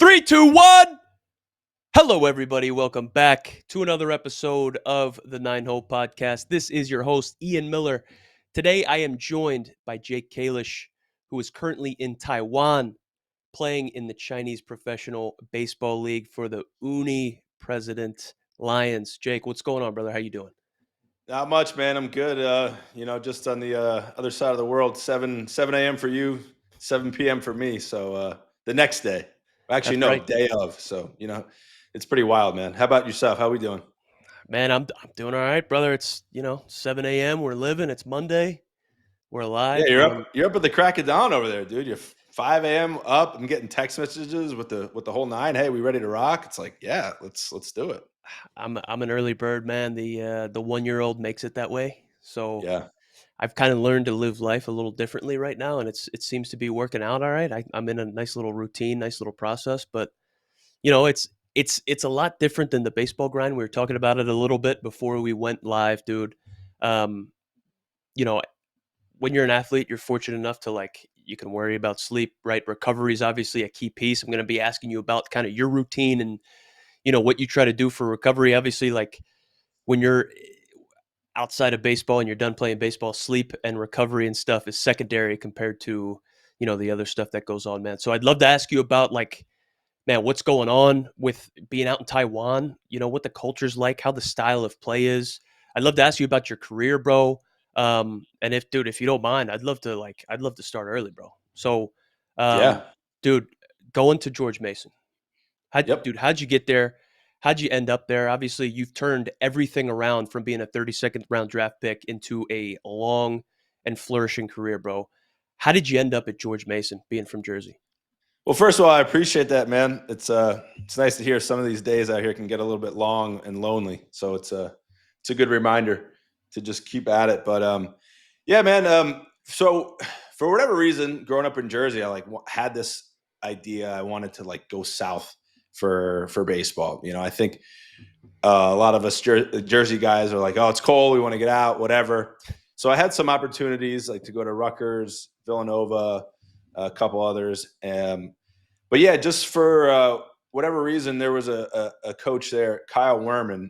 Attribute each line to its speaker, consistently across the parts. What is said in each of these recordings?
Speaker 1: 3, 2, 1. Hello, everybody. Welcome back to another episode of the Nine Hole Podcast. This is your host, Ian Miller. Today, I am joined by Jake Kalish, who is currently in Taiwan playing in the Chinese Professional Baseball League for the Uni-President Lions. Jake, what's going on, brother? How you doing?
Speaker 2: Not much, man. I'm good. Just on the other side of the world, 7 a.m. for you, 7 p.m. for me. So the next day. Actually,
Speaker 1: That's
Speaker 2: no,
Speaker 1: right.
Speaker 2: day of. So, it's pretty wild, man. How about yourself? How we doing?
Speaker 1: Man, I'm doing all right, brother. It's, 7 a.m. We're living. It's Monday. We're
Speaker 2: Yeah,
Speaker 1: alive.
Speaker 2: you're up at the crack of dawn over there, dude. You're 5 a.m. up. I'm getting text messages with the whole nine. Hey, we ready to rock? It's like, yeah, let's do it.
Speaker 1: I'm an early bird, man. The 1-year-old makes it that way. So
Speaker 2: Yeah.
Speaker 1: I've kind of learned to live life a little differently right now, and it seems to be working out all right. I'm in a nice little routine, nice little process, but it's a lot different than the baseball grind. We were talking about it a little bit before we went live, dude. Um, you know, when you're an athlete, you're fortunate enough to you can worry about sleep, right? Recovery is obviously a key piece. I'm going to be asking you about kind of your routine and what you try to do for recovery. Obviously, like when you're outside of baseball and you're done playing baseball, sleep and recovery and stuff is secondary compared to the other stuff that goes on, man. So I'd love to ask you about man, what's going on with being out in Taiwan, what the culture's like, how the style of play is. I'd love to ask you about your career, bro. And if you don't mind, I'd love to start early, bro. So
Speaker 2: Yeah.
Speaker 1: um dude, going to George Mason.
Speaker 2: Yep.
Speaker 1: How'd you get there? How'd you end up there? Obviously, you've turned everything around from being a 32nd round draft pick into a long and flourishing career, bro. How did you end up at George Mason, being from Jersey?
Speaker 2: Well, first of all, I appreciate that, man. It's nice to hear some of these days out here can get a little bit long and lonely. So it's a good reminder to just keep at it. But yeah, man. So for whatever reason, growing up in Jersey, I had this idea. I wanted to go south for baseball. I think a lot of us Jersey guys are like, oh, it's cold, we want to get out, whatever. So I had some opportunities to go to Rutgers, Villanova, a couple others. But yeah, just for whatever reason, there was a coach there, Kyle Werman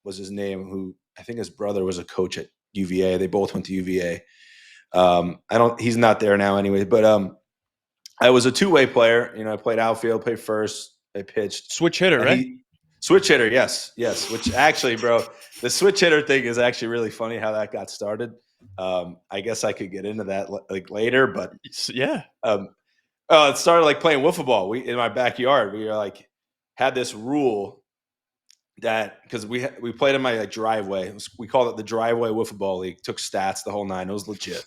Speaker 2: was his name, who I think his brother was a coach at UVA. They both went to UVA. He's not there now anyway, but I was a two-way player. I played outfield, played first, I pitched.
Speaker 1: Switch hitter,
Speaker 2: And
Speaker 1: right?
Speaker 2: Switch hitter, yes. Which actually, bro, the switch hitter thing is actually really funny how that got started. I guess I could get into that later, but
Speaker 1: Yeah.
Speaker 2: it started playing wiffle ball. We in my backyard. We had this rule that because we played in my driveway. We called it the driveway wiffle ball league. Took stats, the whole nine. It was legit,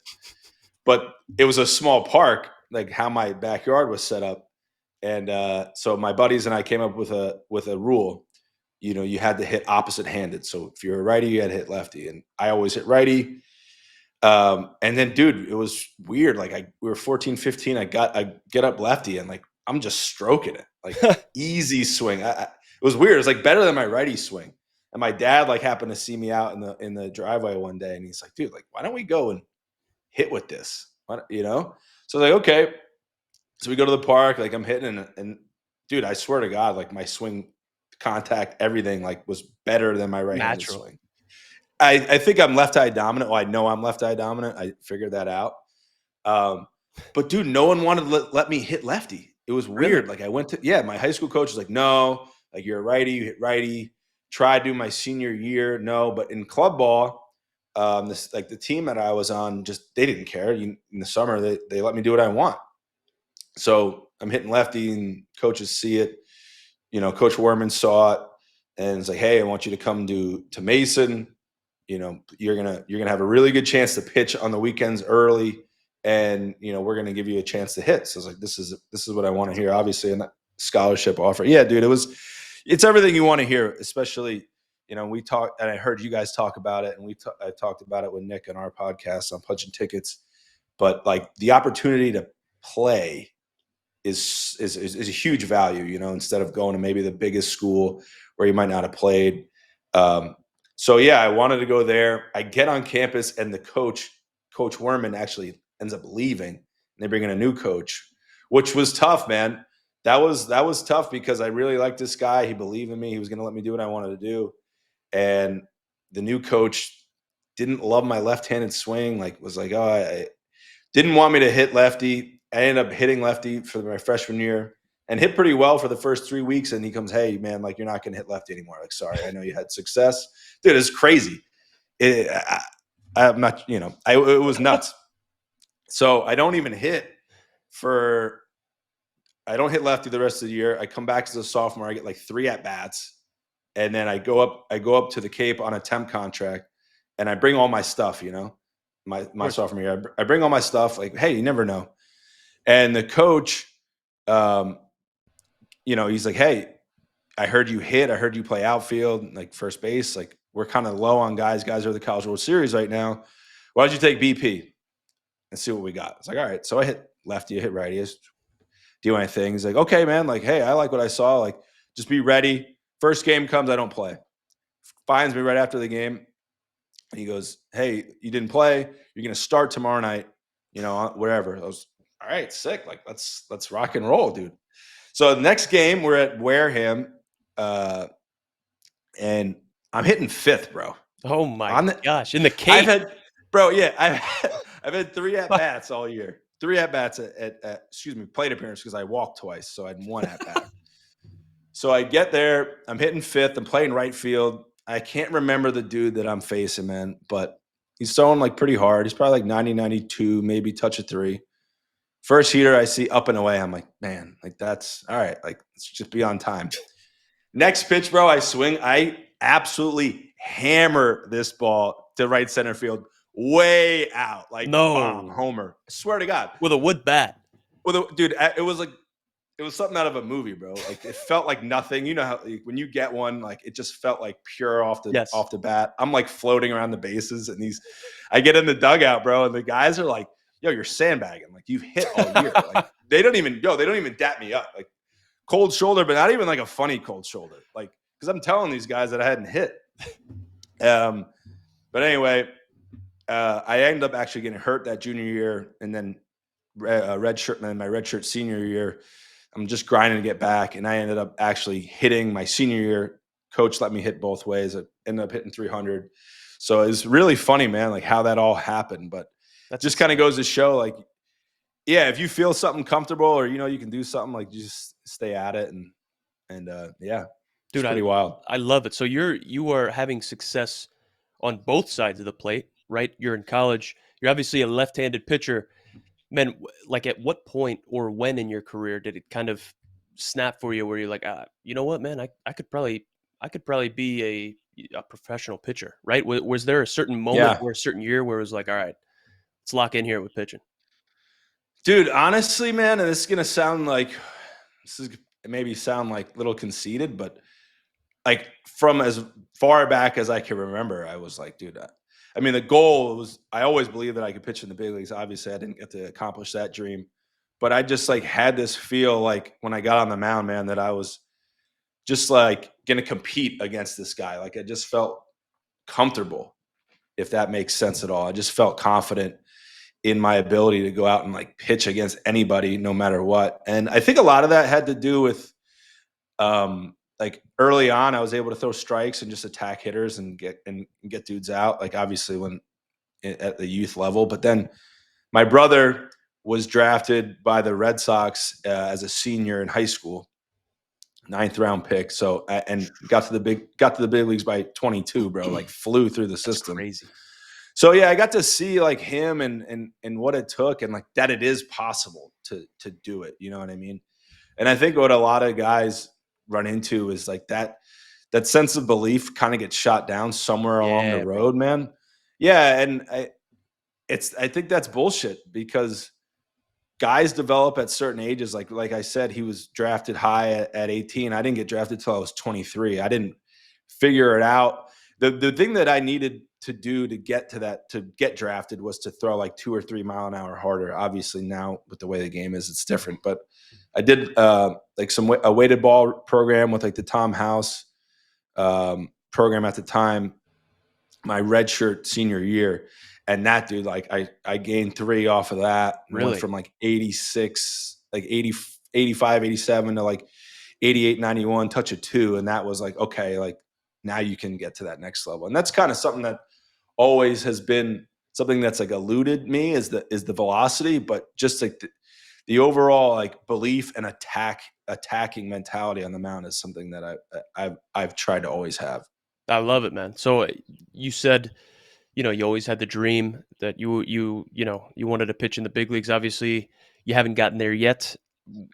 Speaker 2: but it was a small park, like how my backyard was set up. And so my buddies and I came up with a rule. You had to hit opposite handed. So if you're a righty, you had to hit lefty. And I always hit righty. And then, dude, it was weird. We were 14, 15. I get up lefty and I'm just stroking it, easy swing. It was weird. It was better than my righty swing. And my dad happened to see me out in the driveway one day, and he's like, dude, why don't we go and hit with this? So I was like, okay. So we go to the park, I'm hitting, and dude, I swear to God, my swing contact, everything was better than my right-handed
Speaker 1: Natural.
Speaker 2: swing. I think I'm left-eye dominant. Well, I know I'm left-eye dominant. I figured that out. But dude, no one wanted to let me hit lefty. It was weird.
Speaker 1: Really?
Speaker 2: I went to, my high school coach was like, no, you're a righty, you hit righty. Tried to do my senior year, no. But in club ball, the team that I was on, they didn't care. In the summer, they let me do what I want. So I'm hitting lefty, and coaches see it. Coach Werman saw it, and it's like, hey, I want you to come to Mason. You're gonna have a really good chance to pitch on the weekends early, and we're gonna give you a chance to hit. So I was like, this is what I want to hear. Obviously, a scholarship offer. Yeah, dude, it's everything you want to hear, especially. We talked, and I heard you guys talk about it, and I talked about it with Nick on our podcast on Punching Tickets. But the opportunity to play is a huge value, instead of going to maybe the biggest school where you might not have played. So yeah, I wanted to go there. I get on campus, and the Coach Werman actually ends up leaving, and they bring in a new coach, which was tough, man. that was tough because I really liked this guy. He believed in me. He was going to let me do what I wanted to do. And the new coach didn't love my left-handed swing. Like was like, oh, I didn't want me to hit lefty. I ended up hitting lefty for my freshman year and hit pretty well for the first 3 weeks. And he comes, hey man, like you're not going to hit lefty anymore. Like, sorry, I know you had success, dude. It's crazy. I'm not, it was nuts. So for I don't hit lefty the rest of the year. I come back as a sophomore. I get like 3 at bats, and then I go up to the Cape on a temp contract, and I bring all my stuff. My sophomore year, I bring all my stuff. Like, hey, you never know. And the coach, he's like, hey, I heard you hit. I heard you play outfield, like first base. Like we're kind of low on guys. Guys are the College World Series right now. Why don't you take BP and see what we got? It's like, all right. So I hit lefty, I hit righty. I do my thing. He's like, okay, man. Like, hey, I like what I saw. Like, just be ready. First game comes, I don't play. Finds me right after the game. He goes, hey, you didn't play. You're going to start tomorrow night, wherever. I was, all right, sick. Like, let's rock and roll, dude. So the next game, we're at Wareham, and I'm hitting 5th, bro.
Speaker 1: Oh my gosh, in the Cape.
Speaker 2: I've had 3 at bats all year. 3 at bats at plate appearance because I walked twice, so I had 1 at bat. So I get there, I'm hitting 5th, I'm playing right field. I can't remember the dude that I'm facing, man, but he's throwing like pretty hard. He's probably like 90, 92, maybe touch a 3. First heater I see up and away. I'm like, man, like that's all right. Like let's just be on time. Next pitch, bro, I swing. I absolutely hammer this ball to right center field, way out, like bomb, homer. I swear to God,
Speaker 1: with a wood bat.
Speaker 2: Dude, it was something out of a movie, bro. Like it felt like nothing. You know how when you get one, like it just felt like pure off the bat. I'm like floating around the bases, and I get in the dugout, bro, and the guys are like, "Yo, you're sandbagging. Like you've hit all year." Like they don't even dap me up. Like cold shoulder, but not even like a funny cold shoulder. Like because I'm telling these guys that I hadn't hit. But anyway, I ended up actually getting hurt that junior year, and then red shirt, and then my red shirt senior year. I'm just grinding to get back, and I ended up actually hitting my senior year. Coach let me hit both ways. I ended up hitting 300. So it's really funny, man, like how that all happened. But that just kind of goes to show, like, yeah, if you feel something comfortable or you can do something, like you just stay at it, and yeah, dude, it's pretty wild.
Speaker 1: I love it. So you are having success on both sides of the plate, right? You're in college. You're obviously a left-handed pitcher. Man, like at what point or when in your career did it kind of snap for you where you're like, you know what, man, I could probably be a professional pitcher, right? Was there a certain moment or a certain year where it was like, all right, let's lock in here with pitching?
Speaker 2: Dude, honestly, man, and this is maybe sound like a little conceited, but like from as far back as I can remember, I was like, dude, I mean, the goal was, I always believed that I could pitch in the big leagues. Obviously, I didn't get to accomplish that dream, but I just like had this feel like when I got on the mound, man, that I was just like going to compete against this guy. Like I just felt comfortable, if that makes sense at all. I just felt confident in my ability to go out and like pitch against anybody, no matter what. And I think a lot of that had to do with, like early on, I was able to throw strikes and just attack hitters and get dudes out. Like obviously when at the youth level, but then my brother was drafted by the Red Sox as a senior in high school, 9th round pick. So and got to the big leagues by 22, bro. Like flew through the system.
Speaker 1: That's crazy.
Speaker 2: So yeah, I got to see like him and what it took, and like that it is possible to do it. You know what I mean? And I think what a lot of guys run into is like that sense of belief kind of gets shot down somewhere along the road, bro. Man. Yeah, and I think that's bullshit because guys develop at certain ages. Like I said, he was drafted high at 18. I didn't get drafted till I was 23. I didn't figure it out. The thing that I needed to do to get to that, to get drafted, was to throw like 2 or 3 mile an hour harder. Obviously now with the way the game is, it's different, but I did like a weighted ball program with like the Tom House program at the time, my redshirt senior year. And that dude, like I gained 3 off of that.
Speaker 1: Really?
Speaker 2: Went from like 86, like 80, 85, 87 to like 88, 91, touch a 2. And that was like, okay, like now you can get to that next level. And that's kind of something that always has been something that's like eluded me is the velocity, but just like the overall like belief and attacking mentality on the mound is something that I've tried to always have.
Speaker 1: I love it, man. So you said, you always had the dream that you wanted to pitch in the big leagues. Obviously, you haven't gotten there yet.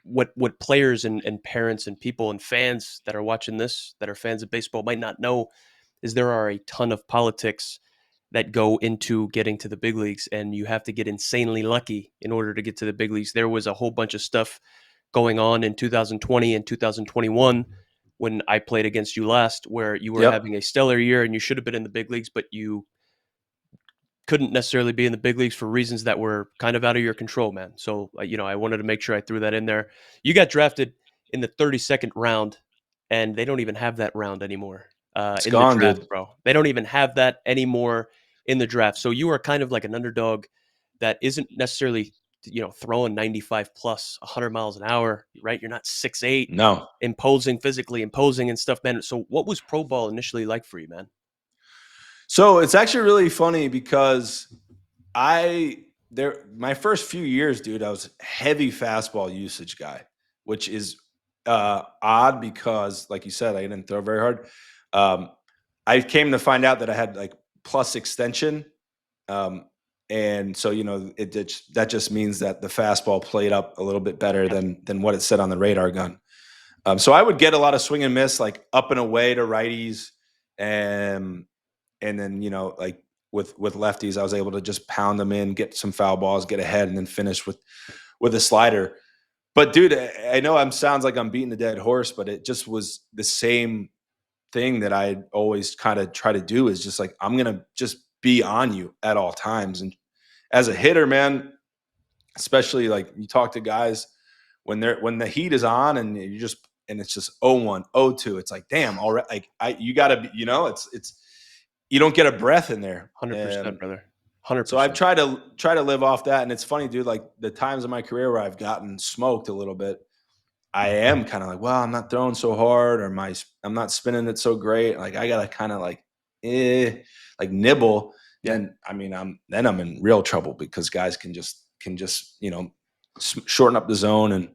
Speaker 1: What players and parents and people and fans that are watching this that are fans of baseball might not know is there are a ton of politics that go into getting to the big leagues, and you have to get insanely lucky in order to get to the big leagues. There was a whole bunch of stuff going on in 2020 and 2021 when I played against you last, where you were
Speaker 2: Yep.
Speaker 1: having a stellar year and you should have been in the big leagues, but you couldn't necessarily be in the big leagues for reasons that were kind of out of your control, man. So, I wanted to make sure I threw that in there. You got drafted in the 32nd round, and they don't even have that round anymore
Speaker 2: It's
Speaker 1: in the
Speaker 2: gone,
Speaker 1: draft,
Speaker 2: dude.
Speaker 1: bro. They don't even have that anymore in the draft. So you are kind of like an underdog that isn't necessarily, throwing 95 plus 100 miles an hour, right? You're not 6'8",
Speaker 2: No.
Speaker 1: imposing, physically imposing and stuff, man. So what was pro ball initially like for you, man?
Speaker 2: So it's actually really funny because I there my first few years, dude, I was heavy fastball usage guy, which is odd because, like you said, I didn't throw very hard. Um, I came to find out that I had like plus extension, um, and so that just means that the fastball played up a little bit better
Speaker 1: Yeah,
Speaker 2: than what it said on the radar gun. So I would get a lot of swing and miss, like up and away to righties, and and then like with lefties, I was able to just pound them in, get some foul balls, get ahead, and then finish with a slider. But dude, I know sounds like I'm beating a dead horse, but it just was the same thing that I always kind of try to do is just like I'm gonna just be on you at all times. And as a hitter, man, especially like you talk to guys when the heat is on and it's just 0-1, 0-2. It's like, damn, all right, like you gotta be, it's you don't get a breath in there.
Speaker 1: 100%, brother.
Speaker 2: So I've
Speaker 1: 100%.
Speaker 2: tried to live off that. And it's funny, dude, like the times in my career where I've gotten smoked a little bit, I am kind of like, well, I'm not throwing so hard, or I'm not spinning it so great. Like I gotta kind of like nibble.
Speaker 1: Yeah.
Speaker 2: Then I mean, I'm in real trouble because guys can just shorten up the zone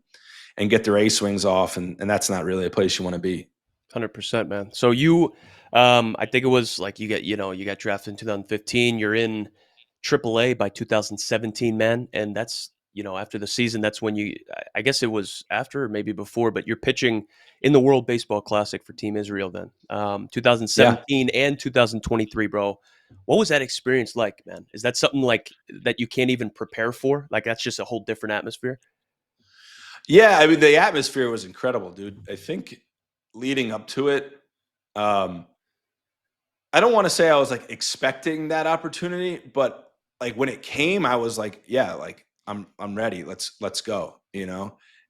Speaker 2: and get their A swings off, and that's not really a place you want to be.
Speaker 1: 100%, man. So I think it was like you got drafted in 2015. You're in AAA by 2017, man, and that's after the season. That's when I guess it was after or maybe before, but you're pitching in the World Baseball Classic for Team Israel then,
Speaker 2: Yeah.
Speaker 1: 2017 and 2023, bro. What was that experience like, man? Is that something like that you can't even prepare for? Like that's just a whole different atmosphere.
Speaker 2: Yeah, I mean the atmosphere was incredible, dude. I think leading up to it, um, I don't want to say I was like expecting that opportunity, but like when it came, I was like, yeah, like I'm ready. Let's go,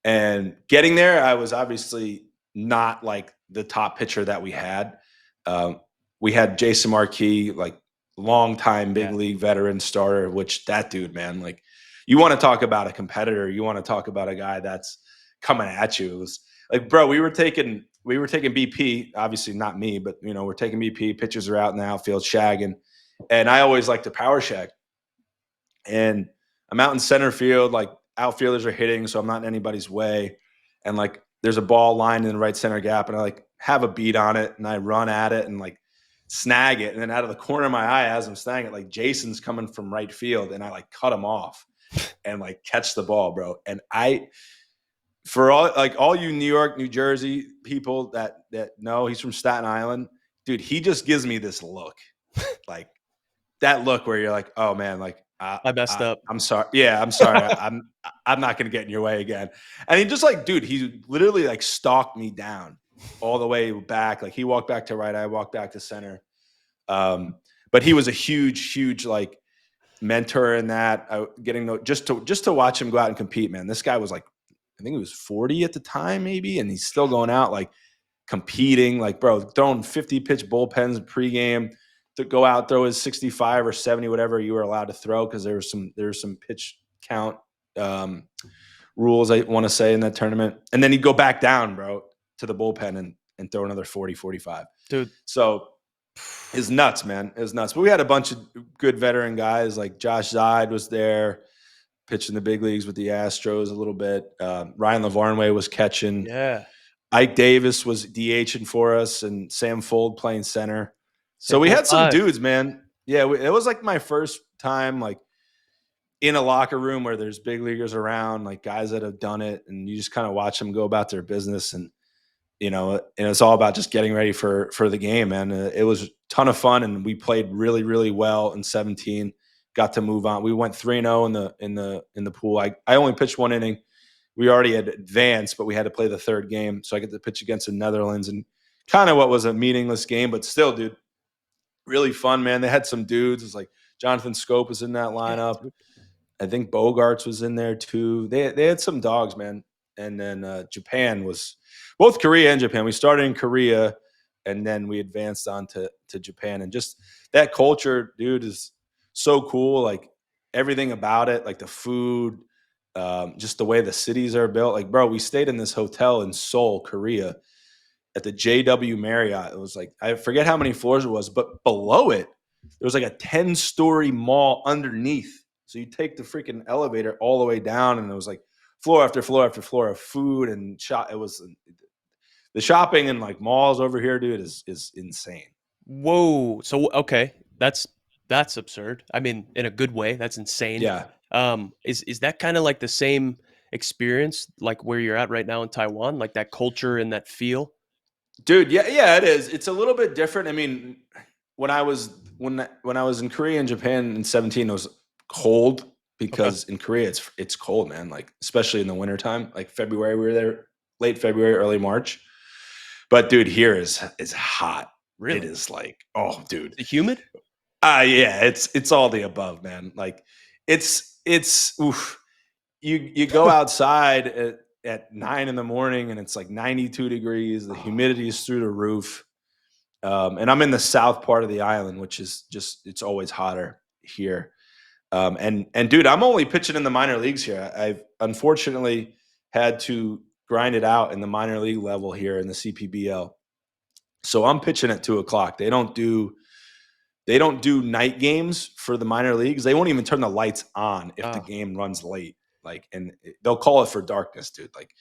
Speaker 2: And getting there, I was obviously not like the top pitcher that we had. Um, we had Jason Marquis, like longtime big
Speaker 1: Yeah,
Speaker 2: league veteran starter, which that dude, man, like you want to talk about a competitor, you want to talk about a guy that's coming at you. It was like, bro, we were taking BP, obviously not me, but we're taking BP. Pitchers are out in the outfield shagging, and I always like to power shag. And I'm out in center field, like outfielders are hitting, so I'm not in anybody's way. And like there's a ball lined in the right center gap, and I like have a beat on it, and I run at it and like snag it. And then out of the corner of my eye, as I'm snagging it, like Jason's coming from right field, and I like cut him off and like catch the ball, bro. And for all you New York, New Jersey people that know he's from Staten Island, dude, he just gives me this look, like that look where you're like, oh man, like
Speaker 1: I messed up.
Speaker 2: I'm sorry, yeah, I'm sorry, I'm not gonna get in your way again. And he just like, dude, he literally like stalked me down all the way back. Like he walked back to right, I walked back to center. Um, but he was a huge like mentor in that. Getting just to watch him go out and compete, man. This guy was like, I think he was 40 at the time, maybe, and he's still going out like competing, like bro, throwing 50 pitch bullpens pregame to go out throw his 65 or 70, whatever you were allowed to throw, because there was some pitch count rules, I want to say, in that tournament. And then he'd go back down, bro, to the bullpen and throw another 40, 45.
Speaker 1: Dude.
Speaker 2: So it's nuts, man. It was nuts. But we had a bunch of good veteran guys. Like Josh Zide was there, pitching the big leagues with the Astros a little bit. Ryan Lavarnway was catching.
Speaker 1: Yeah.
Speaker 2: Ike Davis was DHing for us, and Sam Fold playing center. So we
Speaker 1: Sample
Speaker 2: had some
Speaker 1: size.
Speaker 2: dudes, man. Yeah, it was like my first time, like in a locker room where there's big leaguers around, like guys that have done it, and you just kind of watch them go about their business, and and it's all about just getting ready for the game, man. It was a ton of fun, and we played really, really well in 17. Got to move on. We went 3-0 in the pool. I only pitched 1 inning. We already had advanced, but we had to play the third game. So I get to pitch against the Netherlands, and kind of what was a meaningless game, but still, dude, really fun, man. They had some dudes. It's like Jonathan Scope was in that
Speaker 1: Yeah,
Speaker 2: lineup.
Speaker 1: dude.
Speaker 2: I think Bogarts was in there too. They had some dogs, man. And then Japan was both Korea and Japan. We started in Korea, and then we advanced on to Japan. And just that culture, dude, is so cool. Like everything about it, like the food, just the way the cities are built. Like, bro, we stayed in this hotel in Seoul, Korea, at the JW Marriott. It was like, I forget how many floors it was, but below it, there was like a 10-story mall underneath. So you take the freaking elevator all the way down, and it was like floor after floor after floor of food and shop. It was the shopping and like malls over here, dude, is insane.
Speaker 1: Whoa. So okay, that's absurd. I mean, in a good way. That's insane.
Speaker 2: Yeah.
Speaker 1: Is that kind of like the same experience like where you're at right now in Taiwan, like that culture and that feel?
Speaker 2: Dude, yeah, it is. It's a little bit different. I mean, when I was when I was in Korea and Japan in 17, it was cold
Speaker 1: Okay.
Speaker 2: because in Korea it's cold, man. Like especially in the wintertime, like February, we were there late February, early March. But dude, here is hot. It
Speaker 1: Really?
Speaker 2: is like, oh, dude.
Speaker 1: Is it humid?
Speaker 2: Yeah, it's all the above, man. Like it's oof. You go outside at 9 in the morning and it's like 92 degrees. The humidity is through the roof. And I'm in the south part of the island, which is just it's always hotter here. And dude, I'm only pitching in the minor leagues here. I've unfortunately had to grind it out in the minor league level here in the cpbl. So I'm pitching at 2 o'clock. They don't do night games for the minor leagues. They won't even turn the lights on if the
Speaker 1: Ah,
Speaker 2: game runs late. Like, and they'll call it for darkness, dude. Like,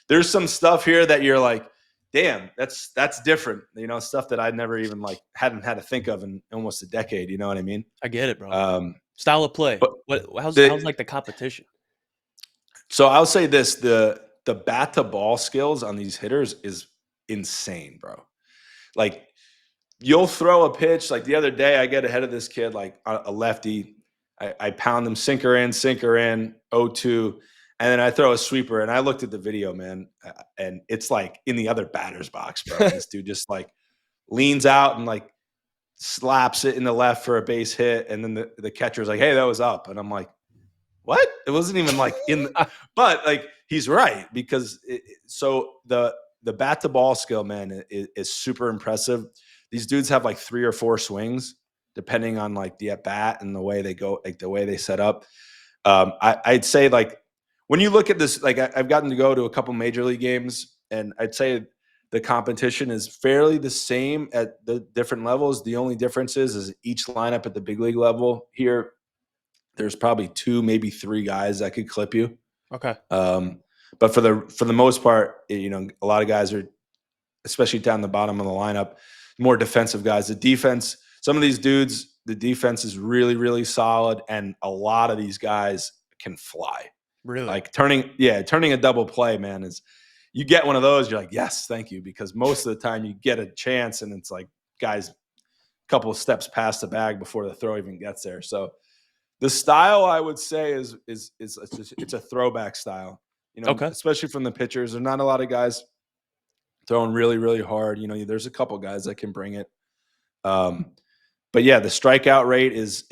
Speaker 2: there's some stuff here that you're like, damn, that's different. Stuff that I never even like hadn't had to think of in almost a decade. You know what I mean?
Speaker 1: I get it, bro.
Speaker 2: Um,
Speaker 1: Style of play.
Speaker 2: but
Speaker 1: What how's
Speaker 2: the
Speaker 1: like the competition?
Speaker 2: so I'll say this: the bat to ball skills on these hitters is insane, bro. Like you'll throw a pitch like the other day. I get ahead of this kid, like a lefty. I pound him sinker in, 0-2, and then I throw a sweeper. And I looked at the video, man, and it's like in the other batter's box, bro. And this dude just like leans out and like slaps it in the left for a base hit, and then the catcher's like, "Hey, that was up," and I'm like, "What?" It wasn't even like in, but like he's right because so the bat to ball skill, man, is super impressive. These dudes have like 3 or 4 swings depending on like the at bat and the way they go, like the way they set up. I'd say like when you look at this, like I've gotten to go to a couple major league games, and I'd say the competition is fairly the same at the different levels. The only difference is each lineup at the big league level here, there's probably 2, maybe 3 guys that could clip you.
Speaker 1: Okay.
Speaker 2: Um, but for the most part, a lot of guys are, especially down the bottom of the lineup, more defensive guys. The defense, some of these dudes, the defense is really, really solid, and a lot of these guys can fly.
Speaker 1: Really?
Speaker 2: Like turning a double play, man, is you get one of those, you're like, yes, thank you, because most of the time you get a chance, and it's like guys a couple of steps past the bag before the throw even gets there. So the style I would say is it's a throwback style,
Speaker 1: Okay.
Speaker 2: especially from the pitchers. There's not a lot of guys throwing really, really hard. There's a couple guys that can bring it. Um, but yeah, the strikeout rate is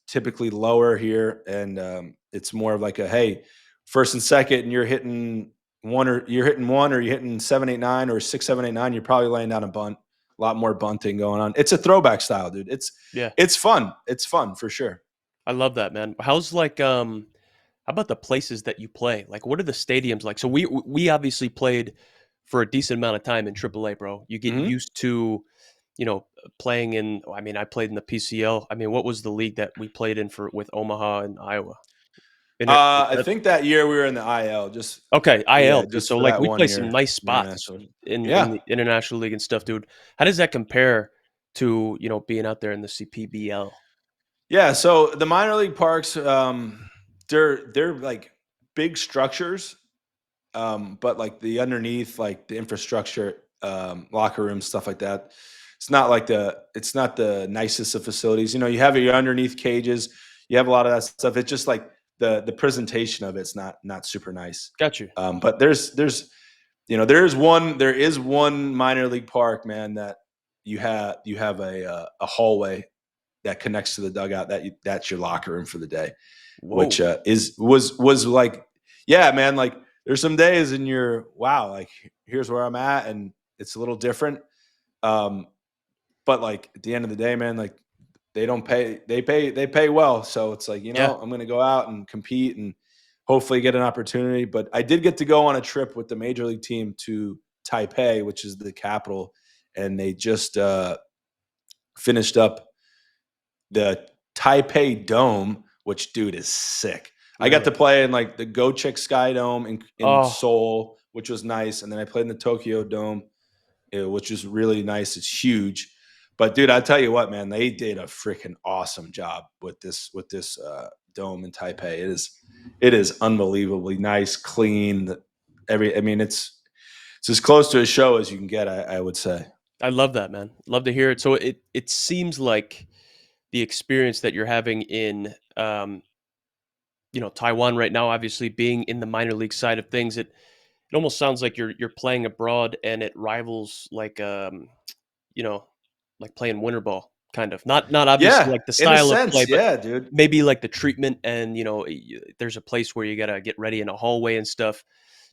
Speaker 2: typically lower here, and it's more of like a hey, first and second, and you're hitting one, or you're hitting 7, 8, 9, or 6, 7, 8, 9. You're probably laying down a bunt. A lot more bunting going on. It's a throwback style, dude. It's
Speaker 1: Yeah.
Speaker 2: it's fun. It's fun for sure.
Speaker 1: I love that, man. How's like How about the places that you play? Like, what are the stadiums like? So we obviously played for a decent amount of time in AAA, bro. You get
Speaker 2: Mhm.
Speaker 1: used to, playing in. I mean, I played in the PCL. I mean, what was the league that we played in for with Omaha and Iowa? Was
Speaker 2: I
Speaker 1: that
Speaker 2: think that year we were in the IL, just
Speaker 1: okay?
Speaker 2: yeah,
Speaker 1: IL, dude.
Speaker 2: just
Speaker 1: So
Speaker 2: for
Speaker 1: like,
Speaker 2: that
Speaker 1: we
Speaker 2: one
Speaker 1: play some
Speaker 2: year,
Speaker 1: nice spots
Speaker 2: international.
Speaker 1: in
Speaker 2: Yeah.
Speaker 1: the international league and stuff, dude. How does that compare to being out there in the CPBL?
Speaker 2: Yeah, so the minor league parks, they're like big structures, but like the underneath, like the infrastructure, locker rooms, stuff like that. It's not the nicest of facilities. You know, you have your underneath cages, you have a lot of that stuff. It's just like the presentation of it's not super nice.
Speaker 1: Got you.
Speaker 2: But there is one minor league park, man, that you have a hallway that connects to the dugout that's your locker room for the day, which
Speaker 1: Whoa.
Speaker 2: is was like, yeah, man, like there's some days and you're wow, like here's where I'm at, and it's a little different. Um, but like at the end of the day, man, like they pay well, so it's like
Speaker 1: Yeah.
Speaker 2: I'm gonna go out and compete and hopefully get an opportunity. But I did get to go on a trip with the major league team to Taipei, which is the capital, and they just finished up the Taipei Dome, which dude is sick. I got
Speaker 1: Really.
Speaker 2: to play in like the Go Chick Sky Dome in
Speaker 1: Oh,
Speaker 2: Seoul, which was nice, and then I played in the Tokyo Dome, which is really nice. It's huge, but dude, I tell you what, man, they did a freaking awesome job with this dome in Taipei. It is unbelievably nice, clean. I mean, it's as close to a show as you can get. I would say.
Speaker 1: I love that, man. Love to hear it. So it seems like the experience that you're having in Taiwan right now, obviously being in the minor league side of things, it almost sounds like you're playing abroad and it rivals like you know, like playing winter ball kind of. Not obviously
Speaker 2: Yeah,
Speaker 1: like the
Speaker 2: in a
Speaker 1: style of play,
Speaker 2: sense,
Speaker 1: but
Speaker 2: yeah, dude.
Speaker 1: maybe like the treatment and there's a place where you got to get ready in a hallway and stuff.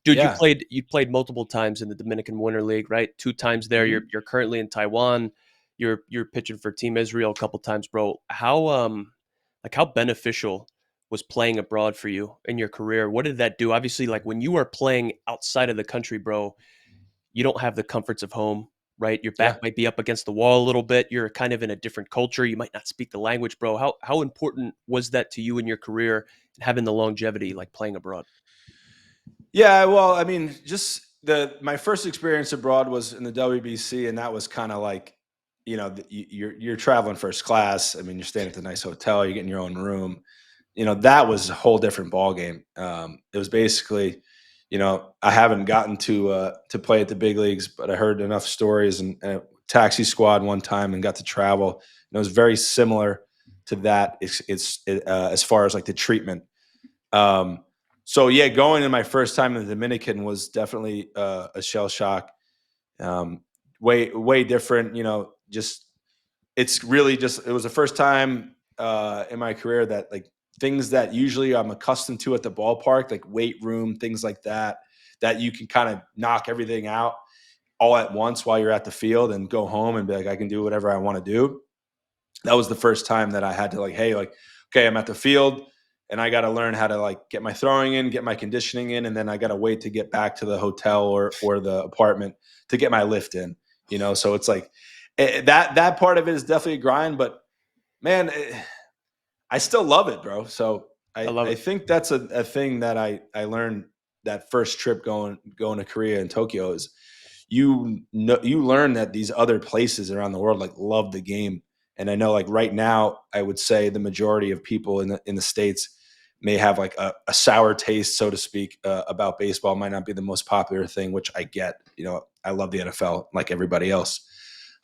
Speaker 1: Dude,
Speaker 2: Yeah.
Speaker 1: you played multiple times in the Dominican Winter League, right? 2 times there.
Speaker 2: Mhm.
Speaker 1: You're currently in Taiwan. You're pitching for Team Israel a couple times, bro. How beneficial was playing abroad for you in your career? What did that do? Obviously, like when you are playing outside of the country, bro, you don't have the comforts of home, right? Your back
Speaker 2: Yeah.
Speaker 1: might be up against the wall a little bit. You're kind of in a different culture. You might not speak the language, bro. How important was that to you in your career and having the longevity like playing abroad?
Speaker 2: Yeah, well, I mean, just the my first experience abroad was in the WBC, and that was kind of like, you're traveling first class. I mean, you're staying at the nice hotel, you're getting your own room. That was a whole different ball game. It was basically, I haven't gotten to play at the big leagues, but I heard enough stories and a taxi squad one time and got to travel. And it was very similar to that. As far as like the treatment. Um, so yeah, going in my first time in the Dominican was definitely a shell shock. Um, way different. Just it's really just it was the first time in my career that like things that usually I'm accustomed to at the ballpark, like weight room, things like that, that you can kind of knock everything out all at once while you're at the field and go home and be like, I can do whatever I want to do. That was the first time that I had to like, hey, like, okay, I'm at the field and I got to learn how to like get my throwing in, get my conditioning in, and then I got to wait to get back to the hotel or the apartment to get my lift in. So it's like that part of it is definitely a grind, but man, I still love it, bro. So
Speaker 1: I
Speaker 2: I
Speaker 1: love
Speaker 2: I
Speaker 1: it.
Speaker 2: think that's a thing that I learned that first trip going to Korea and Tokyo is you learn that these other places around the world like love the game. And I know like right now I would say the majority of people in the states may have like a sour taste, so to speak, about baseball. Might not be the most popular thing, which I get. I love the NFL like everybody else.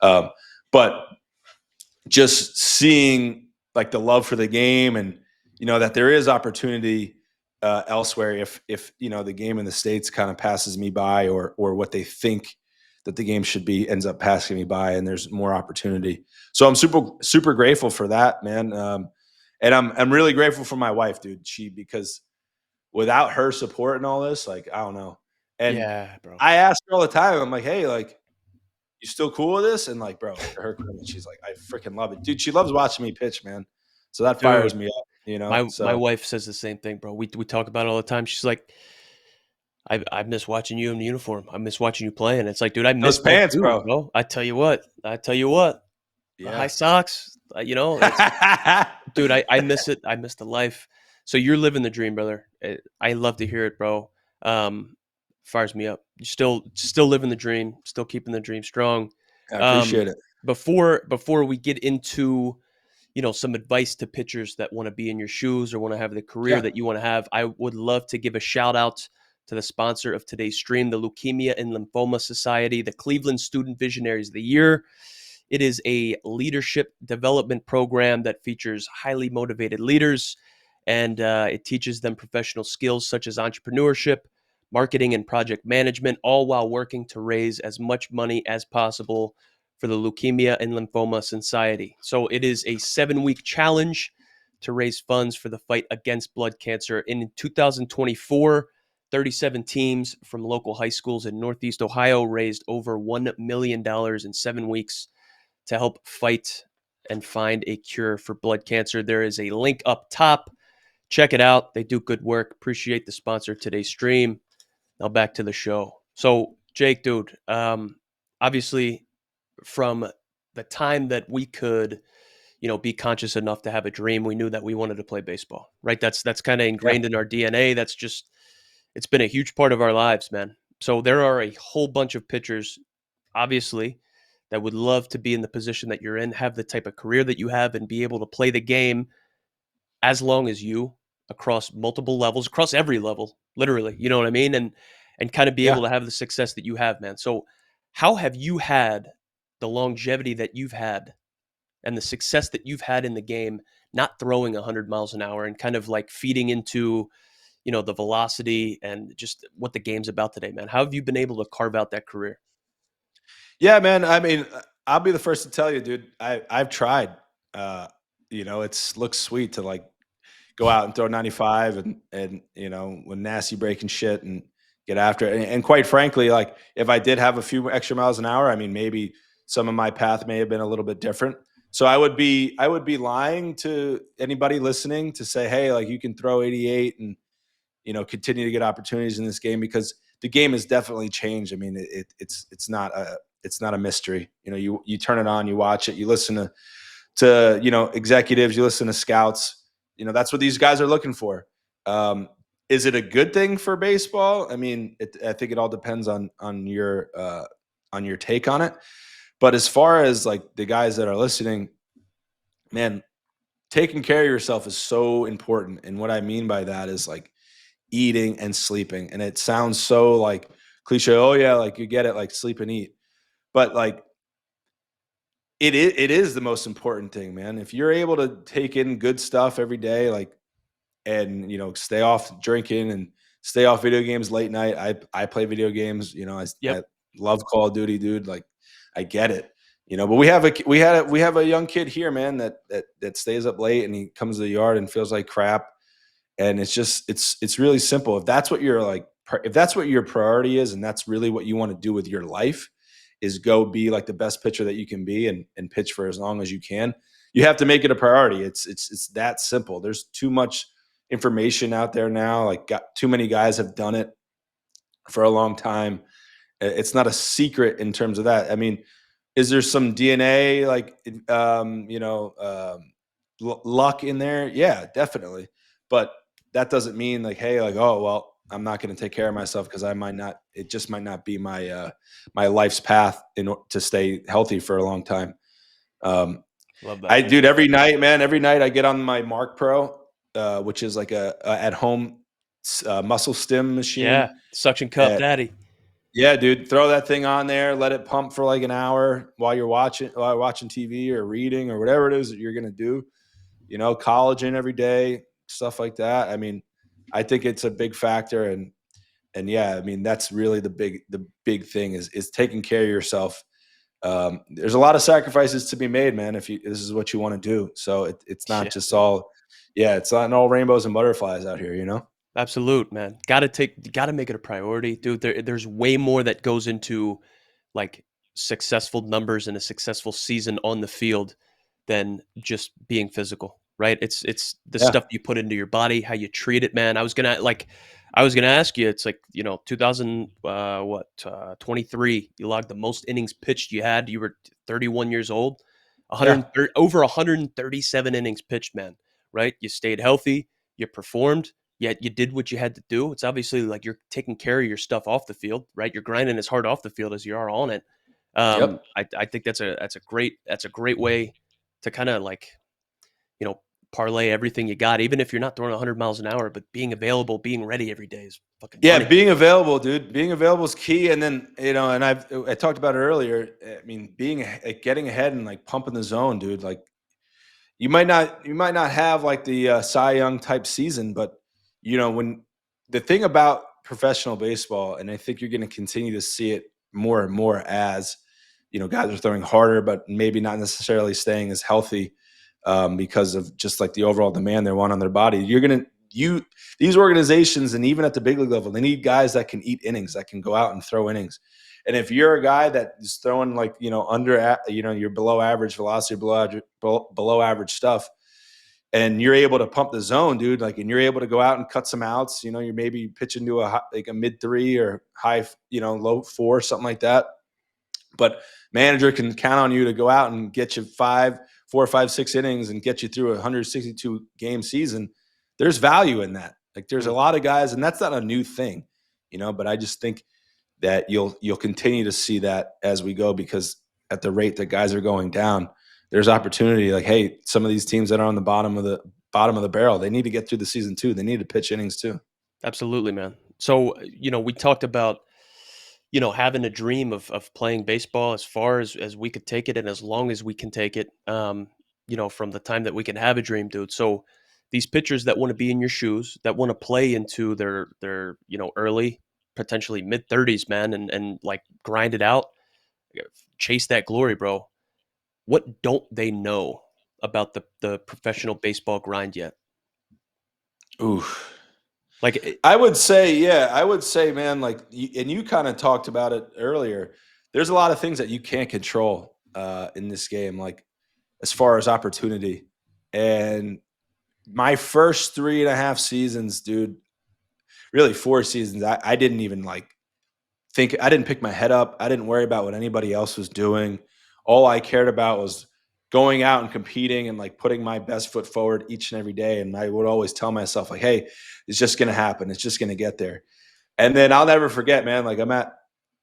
Speaker 2: um, but just seeing like the love for the game and that there is opportunity elsewhere if the game in the states kind of passes me by or what they think that the game should be ends up passing me by and there's more opportunity. So I'm super grateful for that, man. And I'm really grateful for my wife, dude. Because without her support and all this, like I don't know. And
Speaker 1: Yeah, bro.
Speaker 2: I ask her all the time, I'm like, hey, like you still cool with this? And like, bro, to her credit, she's like, I freaking love it. Dude, she loves watching me pitch, man. So that fires
Speaker 1: Dude,
Speaker 2: me up. you know?
Speaker 1: My
Speaker 2: So
Speaker 1: wife says the same thing, bro. We talk about it all the time. She's like, I miss watching you in uniform. I miss watching you play. And it's like, dude, I
Speaker 2: those
Speaker 1: miss that
Speaker 2: pants,
Speaker 1: too,
Speaker 2: bro.
Speaker 1: bro. I tell you what, the high
Speaker 2: Yeah.
Speaker 1: socks, it's dude, I miss it. I miss the life. So you're living the dream, brother. I love to hear it, bro. Fires me up. You're still living the dream, still keeping the dream strong.
Speaker 2: I
Speaker 1: Um,
Speaker 2: appreciate it.
Speaker 1: before we get into some advice to pitchers that want to be in your shoes or want to have the career
Speaker 2: Yeah.
Speaker 1: that you want to have, I would love to give a shout out to the sponsor of today's stream, the Leukemia and Lymphoma Society, the Cleveland Student Visionaries of the Year. It is a leadership development program that features highly motivated leaders, and it teaches them professional skills such as entrepreneurship, marketing, and project management, all while working to raise as much money as possible for the Leukemia and Lymphoma Society. So it is a 7-week challenge to raise funds for the fight against blood cancer. In 2024, 37 teams from local high schools in Northeast Ohio raised over $1 million in 7 weeks to help fight and find a cure for blood cancer. There is a link up top. Check it out. They do good work. Appreciate the sponsor of today's stream. Now back to the show. So, Jake, dude, obviously, from the time that we could, be conscious enough to have a dream, we knew that we wanted to play baseball, right? That's kind of
Speaker 2: Yeah.
Speaker 1: ingrained in our DNA. That's just, it's been a huge part of our lives, man. So there are a whole bunch of pitchers, obviously, that would love to be in the position that you're in, have the type of career that you have, and be able to play the game as long as you, across multiple levels, across every level, literally. You know what I mean? And kind of be
Speaker 2: Yeah.
Speaker 1: able to have the success that you have, man. So how have you had the longevity that you've had and the success that you've had in the game, not throwing 100 miles an hour and kind of like feeding into, the velocity and just what the game's about today, man? How have you been able to carve out that career?
Speaker 2: Yeah, man. I mean, I'll be the first to tell you, dude. I've tried. Uh, it's looks sweet to like go out and throw 95 and when nasty breaking shit and get after it. And quite frankly, like if I did have a few extra miles an hour, I mean, maybe some of my path may have been a little bit different. So I would be lying to anybody listening to say, hey, like you can throw 88 and continue to get opportunities in this game because the game has definitely changed. I mean, it's not a mystery. You turn it on, you watch it, you listen to executives, you listen to scouts. That's what these guys are looking for. Is it a good thing for baseball? I mean, I think it all depends on your take on it. But as far as like the guys that are listening, man, taking care of yourself is so important. And what I mean by that is like eating and sleeping. And it sounds so like cliche. Oh yeah, like you get it, like sleep and eat. But like it is the most important thing, man. If you're able to take in good stuff every day, like and stay off drinking and stay off video games late night. I play video games. I
Speaker 1: Yep.
Speaker 2: love Call of Duty, dude. Like I get it. But we have a young kid here, man, that stays up late and he comes to the yard and feels like crap. And it's really simple. If that's what your priority is and that's really what you want to do with your life is go be like the best pitcher that you can be and pitch for as long as you can. You have to make it a priority. It's that simple. There's too much information out there now. Like got too many guys have done it for a long time. It's not a secret in terms of that. I mean, is there some DNA like luck in there? Yeah, definitely. But that doesn't mean like, hey, like, oh well, I'm not going to take care of myself because I might not. It just might not be my life's path to stay healthy for a long time. Um,
Speaker 1: Love that,
Speaker 2: I
Speaker 1: man.
Speaker 2: dude, every night, man, every night I get on my Mark Pro, which is like a at home muscle stim
Speaker 1: Yeah.
Speaker 2: machine.
Speaker 1: Suction cup
Speaker 2: Uh,
Speaker 1: daddy.
Speaker 2: yeah, dude, throw that thing on there, let it pump for like an hour while you're watching TV or reading or whatever it is that you're gonna do. Collagen every day, stuff like that. I mean, I think it's a big factor, and yeah, I mean that's really the big thing is taking care of yourself. There's a lot of sacrifices to be made, man. If this is what you want to do, so it's not
Speaker 1: Yeah,
Speaker 2: just
Speaker 1: dude.
Speaker 2: all, yeah, it's not all rainbows and butterflies out here.
Speaker 1: Absolute, man. Gotta make it a priority, dude. There's way more that goes into like successful numbers and a successful season on the field than just being physical. right? It's the
Speaker 2: Yeah.
Speaker 1: stuff you put into your body, how you treat it, man. I was gonna ask you, it's like, 2000, 23, you logged the most innings pitched you had. You were 31 years old,
Speaker 2: Yeah.
Speaker 1: 130, over 137 innings pitched, man, right? You stayed healthy, you performed, yet you did what you had to do. It's obviously like you're taking care of your stuff off the field, right? You're grinding as hard off the field as you are on it.
Speaker 2: Yep.
Speaker 1: I think that's a great way to kind of like, you know, parlay everything you got, even if you're not throwing 100 miles an hour, but being available, being ready every day is fucking
Speaker 2: Yeah,
Speaker 1: money.
Speaker 2: being available, dude. Being available is key. And then, and I talked about it earlier. I mean, getting ahead and like pumping the zone, dude. Like you might not have like the Cy Young type season, but when the thing about professional baseball, and I think you're going to continue to see it more and more as guys are throwing harder, but maybe not necessarily staying as healthy because of just like the overall demand they want on their body. These organizations, and even at the big league level, they need guys that can eat innings, that can go out and throw innings. And if you're a guy that is throwing like you're below average velocity, below average stuff, and you're able to pump the zone, dude, like, and you're able to go out and cut some outs, you're maybe pitching to like a mid 3 or high, low 4, something like that. But manager can count on you to go out and get you 4, 5, 6 innings and get you through a 162 game season. There's value in that. Like there's a
Speaker 1: Mm,
Speaker 2: lot of guys, and that's not a new thing, but I just think that you'll continue to see that as we go, because at the rate that guys are going down, there's opportunity. Like, hey, some of these teams that are on the bottom of the barrel, they need to get through the season too. They need to pitch innings too.
Speaker 1: absolutely, man. So, we talked about, having a dream of playing baseball as far as we could take it and as long as we can take it, from the time that we can have a dream, dude. So these pitchers that want to be in your shoes, that want to play into their, early, potentially mid 30s, man, and like grind it out, chase that glory, bro. What don't they know about the professional baseball grind yet?
Speaker 2: Ooh.
Speaker 1: Like,
Speaker 2: I would say, man, like, and you kind of talked about it earlier. There's a lot of things that you can't control in this game, like as far as opportunity. And my first 3.5 seasons, dude, really 4 seasons, I didn't even like I didn't pick my head up. I didn't worry about what anybody else was doing. All I cared about was going out and competing and like putting my best foot forward each and every day. And I would always tell myself, like, hey, it's just going to happen. It's just going to get there. And then I'll never forget, man, like I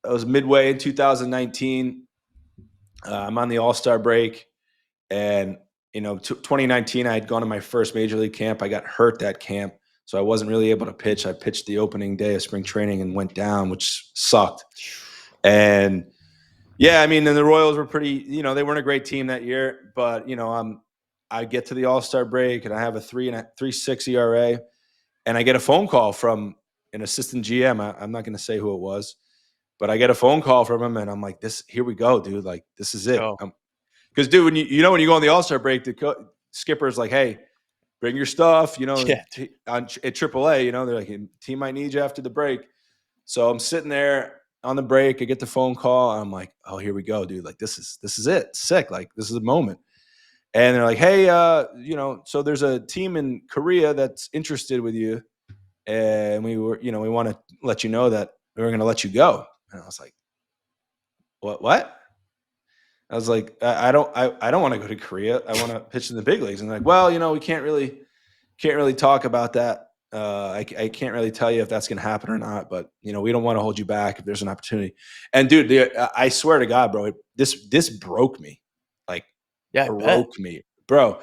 Speaker 2: was midway in 2019. I'm on the All-Star break. And, 2019, I had gone to my first major league camp. I got hurt that camp. So I wasn't really able to pitch. I pitched the opening day of spring training and went down, which sucked. And yeah, I mean, and the Royals were pretty, they weren't a great team that year, but I get to the All-Star break and I have a 3.6 ERA, and I get a phone call from an assistant GM. I'm not going to say who it was, but I get a phone call from him, and I'm like, here we go, dude. Like, this is
Speaker 1: let's
Speaker 2: it.
Speaker 1: go.
Speaker 2: Because, dude, when you go on the All-Star break, the skipper's like, hey, bring your stuff,
Speaker 1: Yeah,
Speaker 2: at AAA, they're like, team might need you after the break. So I'm sitting there on the break. I get the phone call. And I'm like, oh, here we go, dude. Like, this is it. Sick. Like, this is a moment. And they're like, hey, so there's a team in Korea that's interested with you. And we want to let you know that we're going to let you go. And I was like, what? I was like, I don't want to go to Korea. I want to pitch in the big leagues. And they're like, well, we can't really talk about that. I can't really tell you if that's going to happen or not, but we don't want to hold you back if there's an opportunity. And dude, I swear to God, bro, this broke me, like
Speaker 1: yeah, I bet.
Speaker 2: broke me, bro.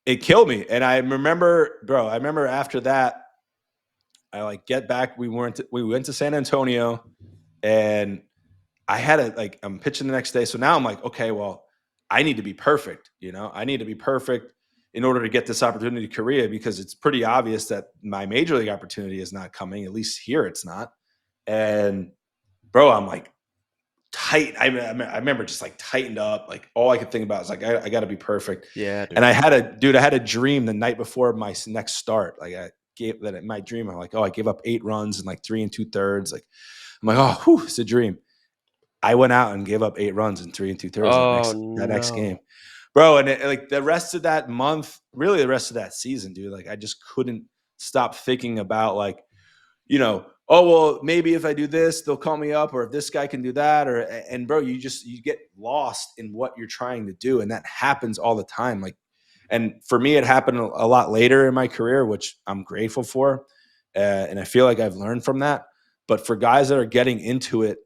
Speaker 2: It killed me. And I remember, bro. I remember after that, I like get back. We went to San Antonio, and I had I'm pitching the next day. So now I'm like, okay, well, I need to be perfect. I need to be perfect in order to get this opportunity to Korea, because it's pretty obvious that my major league opportunity is not coming. At least here, it's not. And bro, I'm like tight. I remember just like tightened up. Like all I could think about was like, I got to be perfect.
Speaker 1: Yeah,
Speaker 2: And
Speaker 1: dude.
Speaker 2: I had a dream the night before my next start. Like I gave that in my dream. I'm like, oh, I gave up 8 runs in like 3 2/3. Like I'm like, oh, whew, it's a dream. I went out and gave up 8 runs in 3 2/3
Speaker 1: Oh
Speaker 2: that next game.
Speaker 1: no.
Speaker 2: bro. And like the rest of that month, really the rest of that season, dude, like I just couldn't stop thinking about like, oh well, maybe if I do this, they'll call me up, or if this guy can do that, or and bro, you get lost in what you're trying to do, and that happens all the time. Like, and for me, it happened a lot later in my career, which I'm grateful for, and I feel like I've learned from that. But for guys that are getting into it,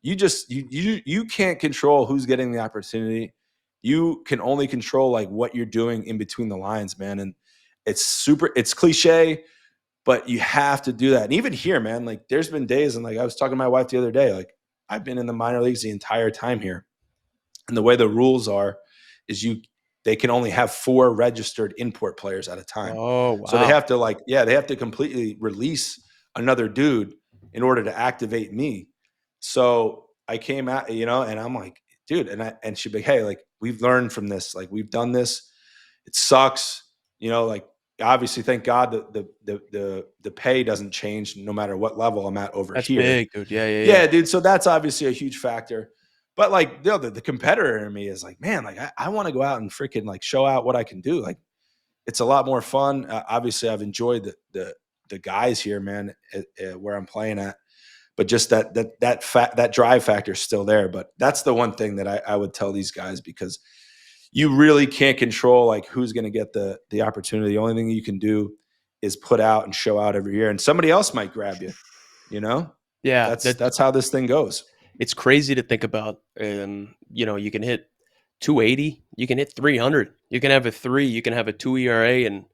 Speaker 2: you can't control who's getting the opportunity. You can only control like what you're doing in between the lines, man. And it's cliche, but you have to do that. And even here, man, like there's been days, and like I was talking to my wife the other day, like I've been in the minor leagues the entire time here. And the way the rules are is they can only have 4 registered import players at a time.
Speaker 1: Oh,
Speaker 2: So they
Speaker 1: wow.
Speaker 2: have to they have to completely release another dude in order to activate me. So I came out, and I'm like, dude, and she'd be, hey, like we've learned from this, like we've done this. It sucks, like obviously thank God the pay doesn't change no matter what level I'm at over
Speaker 1: That's
Speaker 2: here.
Speaker 1: big, dude. Yeah, yeah, yeah.
Speaker 2: Yeah, dude. So that's obviously a huge factor. But like the competitor in me is like, man, like I want to go out and freaking like show out what I can do. Like it's a lot more fun. Obviously, I've enjoyed the guys here, man, where I'm playing at. But just that drive factor is still there. But that's the one thing that I would tell these guys, because you really can't control like who's going to get the opportunity. The only thing you can do is put out and show out every year, and somebody else might grab you. You know,
Speaker 1: Yeah,
Speaker 2: that's how this thing goes.
Speaker 1: it's crazy to think about. You can hit 280, you can hit 300, you can have a 3, you can have a 2 ERA, and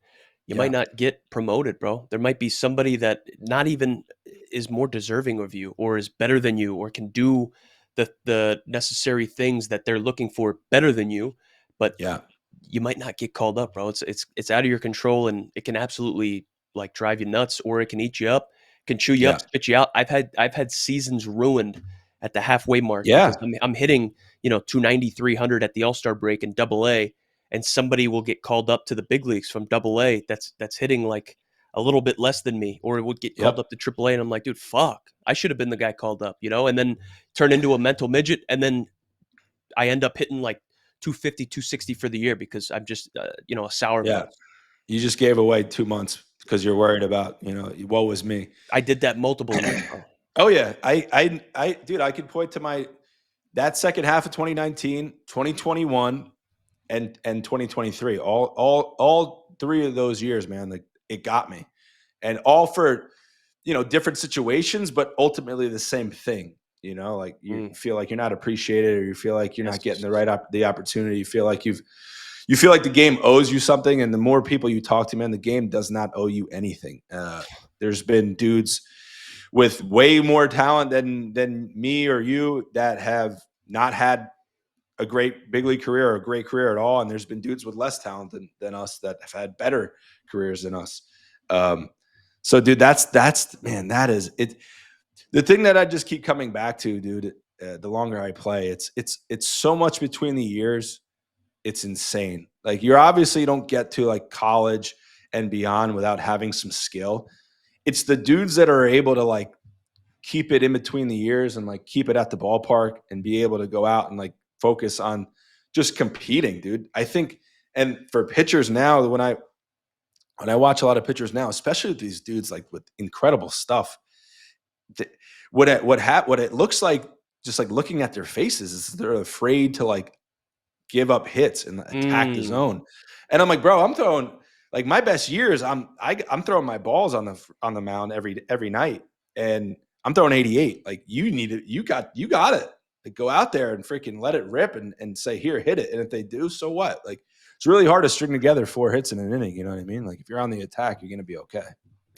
Speaker 1: you might
Speaker 2: Yeah,
Speaker 1: not get promoted, bro. There might be somebody that not even is more deserving of you, or is better than you, or can do the necessary things that they're looking for better than you, but
Speaker 2: yeah,
Speaker 1: you might not get called up, bro. It's out of your control, and it can absolutely like drive you nuts, or it can eat you up, can chew you up,
Speaker 2: yeah,
Speaker 1: spit you out. I've had seasons ruined at the halfway mark because
Speaker 2: yeah.
Speaker 1: I'm hitting 290, 300 at the All-Star break in Double A, and somebody will get called up to the big leagues from Double A that's hitting like a little bit less than me, or it would get called
Speaker 2: Yep.
Speaker 1: up to Triple A, and I'm like, dude, fuck, I should have been the guy called up, and then turn into a mental midget, and then I end up hitting like 250, 260 for the year because I'm just, a
Speaker 2: Yeah.
Speaker 1: sourpuss.
Speaker 2: You just gave away 2 months because you're worried about, woe was me.
Speaker 1: I did that multiple years, bro.
Speaker 2: Oh yeah. Dude, I could point to that second half of 2019, 2021, and 2023. All 3 of those years, man, like it got me. And all for, different situations, but ultimately the same thing. Like you
Speaker 1: Mm,
Speaker 2: feel like you're not appreciated, or you feel like you're not getting
Speaker 1: yes.
Speaker 2: the opportunity. You feel like the game owes you something, and the more people you talk to, man, the game does not owe you anything. There's been dudes with way more talent than me or you that have not had a great big league career or a great career at all, and there's been dudes with less talent than us that have had better careers than us. Um, so, dude, that's man, that is it. The thing that I just keep coming back to, dude. The longer I play, it's so much between the years. It's insane. Like you don't get to like college and beyond without having some skill. It's the dudes that are able to like keep it in between the years and like keep it at the ballpark and be able to go out and like focus on just competing, dude. I think, and for pitchers now, when I watch a lot of pitchers now, especially with these dudes like with incredible stuff, what it looks like, just like looking at their faces, is they're afraid to like give up hits and attack the
Speaker 1: Mm,
Speaker 2: zone. And I'm like, bro, I'm throwing like my best years. I'm throwing my balls on the mound every night, and I'm throwing 88. Like you need it, you got it. Like go out there and freaking let it rip and say, here, hit it. And if they do, so what? Like it's really hard to string together 4 hits in an inning. You know what I mean? Like if you're on the attack, you're gonna be okay.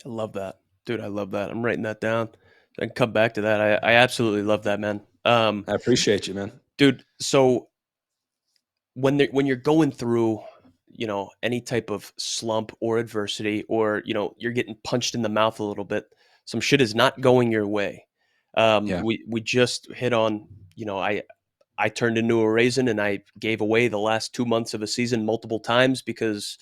Speaker 1: I love that. Dude, I love that. I'm writing that down. I can come back to that. I absolutely love that, man.
Speaker 2: I appreciate you, man.
Speaker 1: Dude, so when you're going through, any type of slump or adversity, or, you're getting punched in the mouth a little bit, some shit is not going your way.
Speaker 2: Yeah.
Speaker 1: We just hit on, I turned into a raisin, and I gave away the last 2 months of a season multiple times because,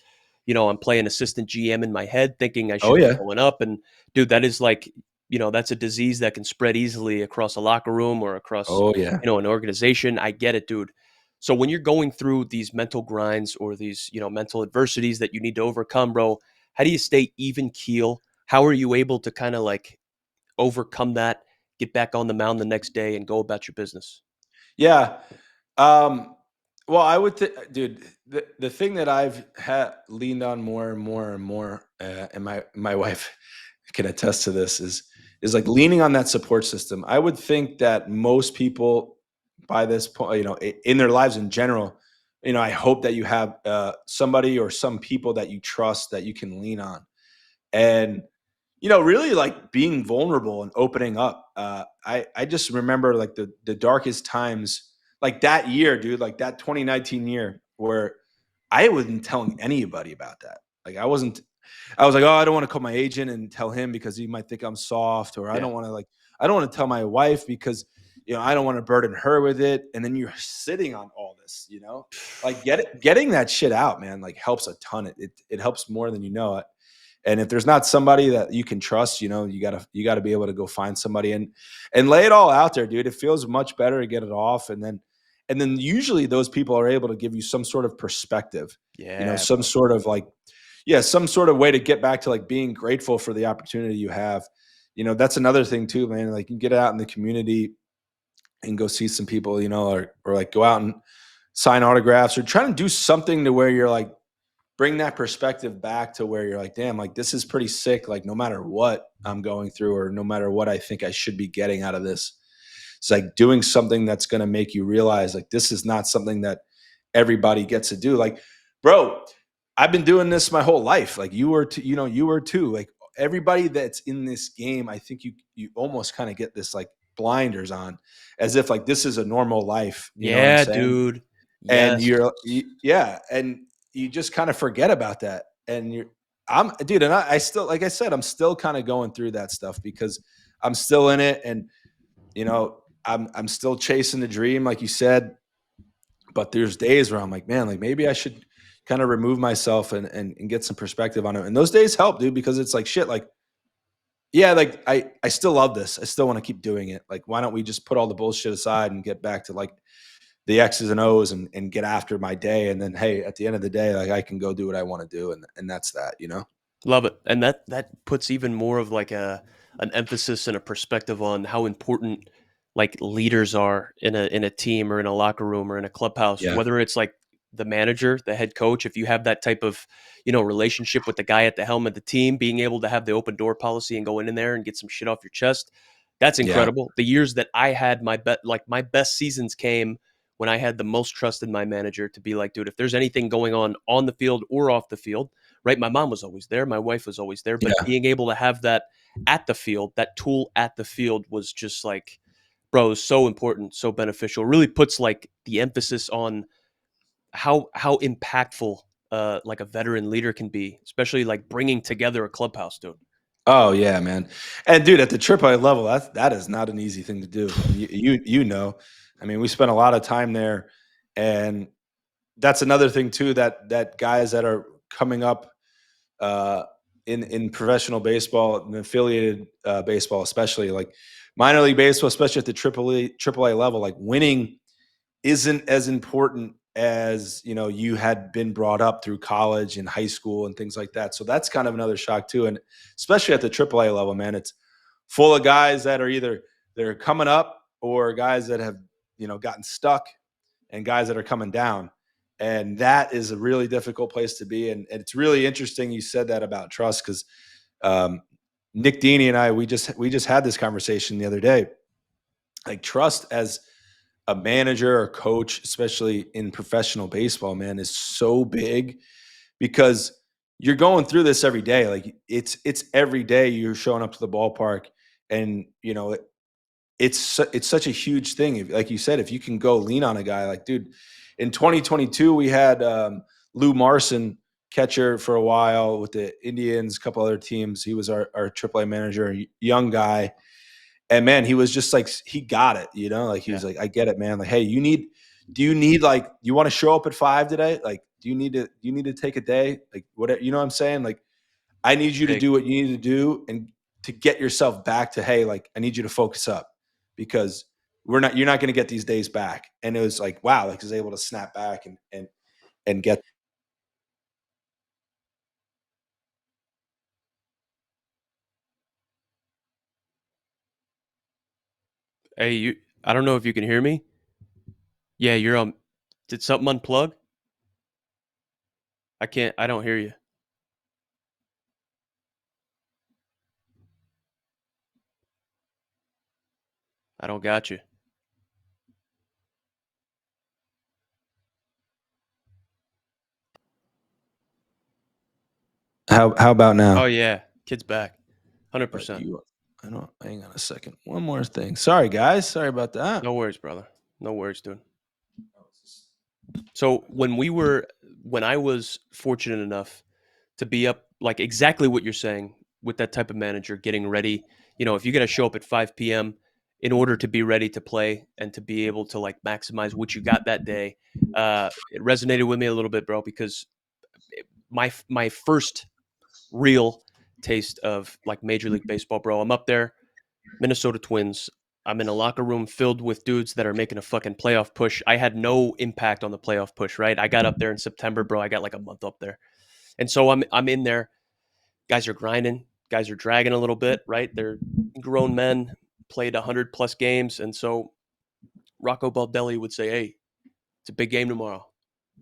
Speaker 1: I'm playing assistant GM in my head thinking I
Speaker 2: Oh
Speaker 1: should be
Speaker 2: yeah.
Speaker 1: going up. And dude, that is like, that's a disease that can spread easily across a locker room or across,
Speaker 2: Oh yeah.
Speaker 1: an organization. I get it, dude. So when you're going through these mental grinds or these, mental adversities that you need to overcome, bro, how do you stay even keel? How are you able to kind of like overcome that, get back on the mound the next day and go about your business?
Speaker 2: Yeah. Um, well, I would, dude. The thing that I've leaned on more and more and more, and my wife can attest to this, is like leaning on that support system. I would think that most people by this point, in their lives in general, I hope that you have somebody or some people that you trust that you can lean on, and really like being vulnerable and opening up. I just remember like the darkest times, like that year, dude, like that 2019 year where I wasn't telling anybody about that. Like I was like, oh, I don't want to call my agent and tell him because he might think I'm soft, or
Speaker 1: Yeah.
Speaker 2: I don't want to tell my wife because I don't want to burden her with it. And then you're sitting on all this, like getting that shit out, man, like helps a ton. It helps more than you know. And if there's not somebody that you can trust, you gotta be able to go find somebody and lay it all out there, dude. It feels much better to get it off, and then usually those people are able to give you some sort of perspective,
Speaker 1: Yeah,
Speaker 2: some
Speaker 1: bro.
Speaker 2: sort of like, yeah, some sort of way to get back to like being grateful for the opportunity you have. That's another thing too, man. Like you can get out in the community and go see some people, or like go out and sign autographs or try to do something to where you're like bring that perspective back to where you're like, damn, like this is pretty sick. Like no matter what I'm going through or no matter what I think I should be getting out of this, it's like doing something that's going to make you realize like this is not something that everybody gets to do. Like, bro, I've been doing this my whole life. Like you were, you were too. Like everybody that's in this game, I think you almost kind of get this like blinders on, as if like this is a normal life. You know what I'm
Speaker 1: Yeah,
Speaker 2: saying?
Speaker 1: dude.
Speaker 2: And
Speaker 1: Yes.
Speaker 2: yeah, and you just kind of forget about that. And I'm dude, and I still, like I said, I'm still kind of going through that stuff because I'm still in it, and I'm still chasing the dream, like you said. But there's days where I'm like, man, like maybe I should kind of remove myself and get some perspective on it. And those days help, dude, because it's like shit, like yeah, like I still love this. I still want to keep doing it. Like, why don't we just put all the bullshit aside and get back to like the X's and O's and get after my day. And then, hey, at the end of the day, like I can go do what I want to do. And that's that.
Speaker 1: Love it. And that puts even more of like an emphasis and a perspective on how important like leaders are in a team or in a locker room or in a clubhouse,
Speaker 2: Yeah.
Speaker 1: whether it's like the manager, the head coach, if you have that type of, relationship with the guy at the helm of the team, being able to have the open door policy and go in there and get some shit off your chest, that's
Speaker 2: Yeah.
Speaker 1: incredible. The years that I had my best seasons came when I had the most trust in my manager to be like, dude, if there's anything going on the field or off the field, right? My mom was always there, my wife was always there, but
Speaker 2: Yeah.
Speaker 1: being able to have that at the field, that tool at the field was just like, bro, is so important, so beneficial. It really puts like the emphasis on how impactful like a veteran leader can be, especially like bringing together a clubhouse, dude.
Speaker 2: Oh yeah, man. And dude, at the AAA level, that is not an easy thing to do. And I mean, we spent a lot of time there, and that's another thing too that guys that are coming up uh, in professional baseball and affiliated baseball, especially like minor league baseball, especially at the AAA level, like winning isn't as important as you had been brought up through college and high school and things like that. So that's kind of another shock too, and especially at the AAA level, man, it's full of guys that are either they're coming up or guys that have gotten stuck and guys that are coming down. And that is a really difficult place to be. And it's really interesting you said that about trust because um, Nick Deeney and I we just had this conversation the other day. Like trust as a manager or coach, especially in professional baseball, man, is so big because you're going through this every day. Like it's every day you're showing up to the ballpark, and it's such a huge thing. Like you said, if you can go lean on a guy, like dude, in 2022 we had Lou Marson, catcher for a while with the Indians, a couple other teams. He was our AAA manager, a young guy, and man, he was just like he got it, like he
Speaker 1: Yeah,
Speaker 2: was like, I get it, man. Like, hey, do you need like you want to show up at 5 today? Like, do you need to take a day? Like, whatever, you know what I'm saying? Like, I need you to
Speaker 1: big.
Speaker 2: do what you need to do and to get yourself back to, hey, like, I need you to focus up because you're not going to get these days back. And it was like, wow, like, I was able to snap back and get.
Speaker 1: Hey, you. I don't know if you can hear me. Yeah, you're on. Did something unplug? I can't. I don't hear you. I don't got you.
Speaker 2: How about
Speaker 1: Oh
Speaker 2: now?
Speaker 1: yeah, kid's back. hundred
Speaker 2: But
Speaker 1: percent.
Speaker 2: I don't, hang on a second. One more thing. Sorry, guys. Sorry about that.
Speaker 1: No worries, brother. No worries, dude. So when I was fortunate enough to be up, like exactly what you're saying, with that type of manager, getting ready. If you got to show up at 5 p.m. in order to be ready to play and to be able to like maximize what you got that day, it resonated with me a little bit, bro, because my first real taste of like Major League Baseball, bro. I'm up there, Minnesota Twins. I'm in a locker room filled with dudes that are making a fucking playoff push. I had no impact on the playoff push, right? I got up there in September, bro. I got like a month up there. And so I'm in there. Guys are grinding. Guys are dragging a little bit, right? They're grown men, played 100 plus games. And so Rocco Baldelli would say, "Hey, it's a big game tomorrow.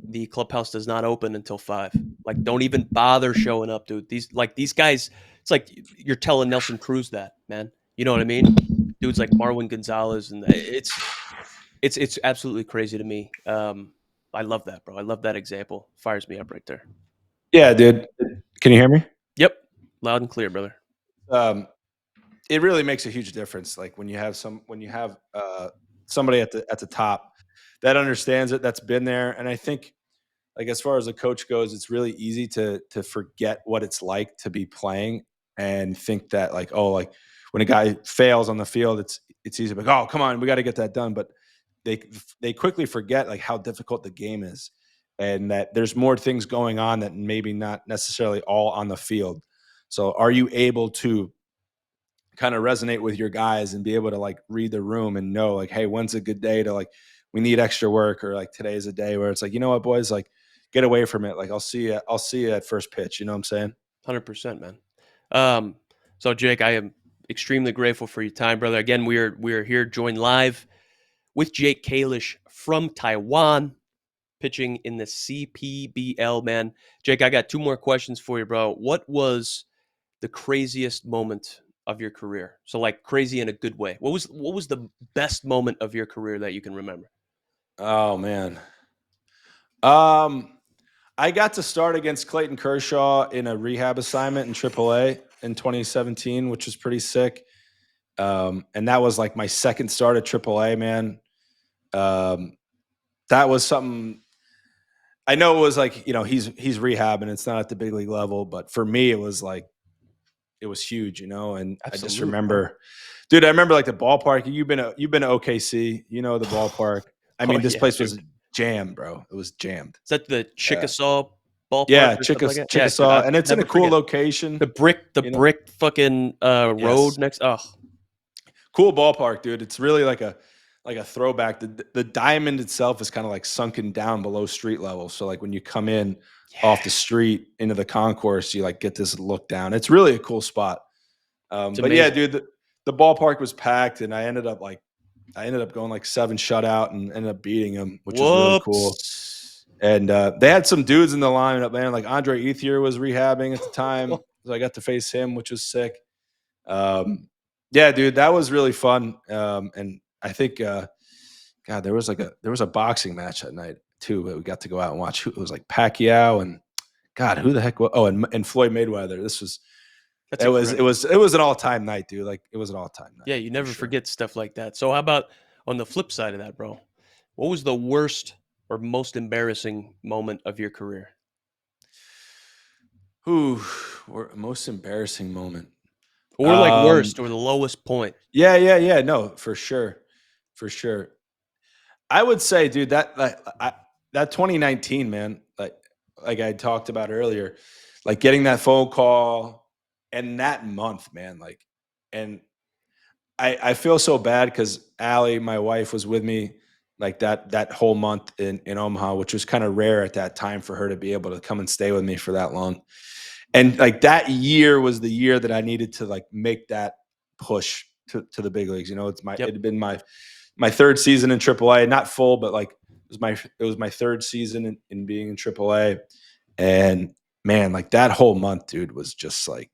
Speaker 1: The clubhouse does not open until 5. Like, don't even bother showing up, dude. These guys, it's like you're telling Nelson Cruz that, man. You know what I mean? Dudes like Marwin Gonzalez, and it's absolutely crazy to me. I love that, bro. I love that example. Fires me up right there.
Speaker 2: Yeah, dude. Can you hear me?
Speaker 1: Yep, loud and clear, brother.
Speaker 2: Um, it really makes a huge difference. Like when you have somebody at the top that understands it, that's been there. And I think, like, as far as a coach goes, it's really easy to forget what it's like to be playing and think that, like, oh, like when a guy fails on the field, it's easy, like, oh, come on, we got to get that done. But they they quickly forget like how difficult the game is, and that there's more things going on that maybe not necessarily all on the field. So are you able to kind of resonate with your guys and be able to like read the room and know, like, hey, when's a good day to, like, we need extra work, or like today's a day where it's like, you know what, boys, like, get away from it. Like, I'll see you at first pitch. You know what I'm saying?
Speaker 1: 100%, man. Um, so Jake, I am extremely grateful for your time, brother. Again, we are here joined live with Jake Kalish from Taiwan, pitching in the CPBL, man. Jake, I got two more questions for you, bro. What was the craziest moment of your career? So like crazy in a good way. What was the best moment of your career that you can remember?
Speaker 2: Oh man. Um, I got to start against Clayton Kershaw in a rehab assignment in AAA in 2017, which was pretty sick. And that was like my second start at AAA, man. Um, that was something. I know it was like, he's rehabbing. It's not at the big league level, but for me, it was like, it was huge, and I just
Speaker 1: Absolutely, bro.
Speaker 2: remember, dude, I remember like the ballpark. You've been to OKC, the ballpark. I
Speaker 1: Oh
Speaker 2: mean, this
Speaker 1: yeah,
Speaker 2: place was
Speaker 1: dude.
Speaker 2: jammed, bro. It was jammed.
Speaker 1: Is that the
Speaker 2: Uh,
Speaker 1: Chickasaw ballpark
Speaker 2: yeah,
Speaker 1: or something like that? Yeah, dude,
Speaker 2: Chickasaw,
Speaker 1: I
Speaker 2: and it's in a
Speaker 1: never
Speaker 2: cool
Speaker 1: forget.
Speaker 2: location.
Speaker 1: The
Speaker 2: You know,
Speaker 1: brick fucking road
Speaker 2: yes,
Speaker 1: next. Oh,
Speaker 2: cool ballpark, dude. It's really like a throwback. The diamond itself is kind of like sunken down below street level. So like when you come in off the
Speaker 1: yeah,
Speaker 2: street into the concourse, you like get this look down. It's really a cool spot.
Speaker 1: it's
Speaker 2: But yeah,
Speaker 1: amazing.
Speaker 2: dude, the ballpark was packed, and I ended up going like 7 shutout and ended up beating him, which was really cool.
Speaker 1: Whoops.
Speaker 2: And they had some dudes in the lineup, man. Like Andre Ethier was rehabbing at the time, so I got to face him, which was sick. Um, yeah, dude, that was really fun. And I think, God, there was a boxing match that night too. That we got to go out and watch. It was like Pacquiao and, God, who the heck was? Oh, and Floyd Mayweather.
Speaker 1: That's incredible.
Speaker 2: It was an all time night, dude. Like, it was an all time night
Speaker 1: Yeah, you
Speaker 2: for
Speaker 1: never
Speaker 2: sure.
Speaker 1: forget stuff like that. So how about on the flip side of that, bro? What was the worst or most embarrassing moment of your career?
Speaker 2: Who most embarrassing moment?
Speaker 1: Or like
Speaker 2: Um,
Speaker 1: worst or the lowest point?
Speaker 2: yeah. No, for sure, for sure. I would say, dude, that 2019, man, like I talked about earlier, like getting that phone call and that month, man, like, and I feel so bad because Allie, my wife, was with me like that whole month in Omaha, which was kind of rare at that time for her to be able to come and stay with me for that long. And like that year was the year that I needed to like make that push to the big leagues. You know, it
Speaker 1: Yep.
Speaker 2: had been my third season in AAA, not full, but like it was my third season in being in AAA. And man, like that whole month, dude, was just like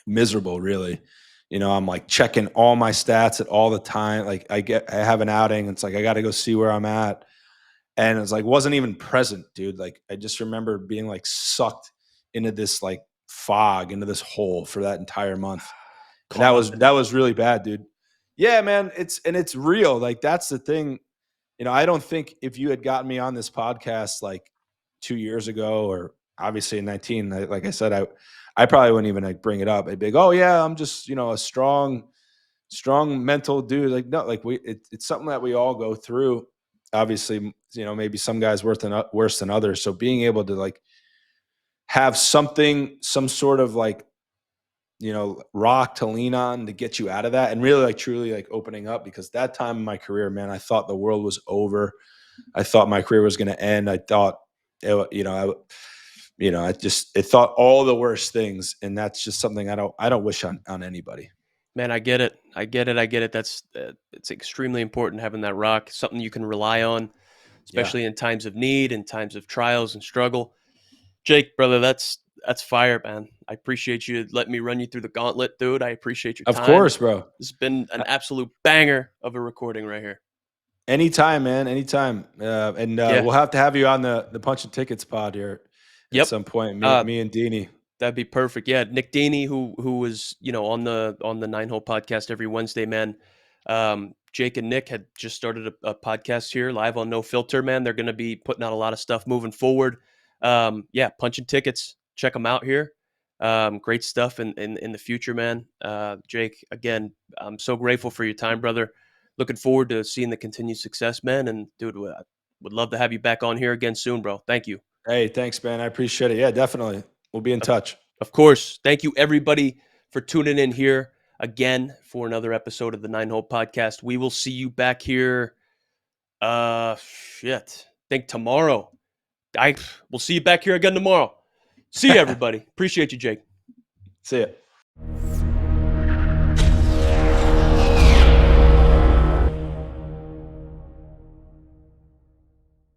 Speaker 2: miserable, really. You know, I'm like checking all my stats at all the time. Like I have an outing. It's like I got to go see where I'm at, and it's like wasn't even present, dude. Like I just remember being like sucked into this like fog, into this hole for that entire month, and
Speaker 1: Caught up in
Speaker 2: that
Speaker 1: it.
Speaker 2: was really bad, dude. Yeah, man, it's real. Like that's the thing. You know, I don't think if you had gotten me on this podcast like 2 years ago, or obviously in 19, like I said, I probably wouldn't even like bring it up. I'd be like, oh yeah, I'm just, you know, a strong mental dude. Like, no, like it's something that we all go through. Obviously, you know, maybe some guys worse than others. So being able to like have something, some sort of like, you know, rock to lean on to get you out of that, and really like truly like opening up, because that time in my career, man, I thought the world was over. I thought my career was going to end. I thought, you know, I just, it thought all the worst things. And that's just something I don't wish on anybody.
Speaker 1: Man, I get it. I get it. I get it. That's it's extremely important having that rock, something you can rely on,
Speaker 2: Yeah.
Speaker 1: especially in times of need and times of trials and struggle. Jake, brother, that's fire, man. I appreciate you letting me run you through the gauntlet, dude. I appreciate your
Speaker 2: Of
Speaker 1: time.
Speaker 2: course, bro.
Speaker 1: This has been an
Speaker 2: Uh,
Speaker 1: absolute banger of a recording right here.
Speaker 2: Anytime, man. Anytime. And
Speaker 1: Yeah.
Speaker 2: we'll have to have you on the Punch and Tickets pod here at
Speaker 1: Yep.
Speaker 2: some point. Me,
Speaker 1: Uh,
Speaker 2: me and Deanie.
Speaker 1: That'd be perfect. Yeah, Nick Daney, who was on the Nine Hole podcast every Wednesday, man. Jake and Nick had just started a podcast here live on No Filter, man. They're going to be putting out a lot of stuff moving forward. Yeah, punching tickets. Check them out here. Great stuff in the future, man. Jake, again, I'm so grateful for your time, brother. Looking forward to seeing the continued success, man. And dude, I would love to have you back on here again soon, bro. Thank you.
Speaker 2: Hey, thanks, man. I appreciate it. Yeah, definitely. We'll be in
Speaker 1: Of,
Speaker 2: touch.
Speaker 1: of course. Thank you, everybody, for tuning in here again for another episode of the Nine Hole Podcast. We will see you back here. Shit. I think tomorrow. I We'll see you back here again tomorrow. See you, everybody. Appreciate you, Jake.
Speaker 2: See ya.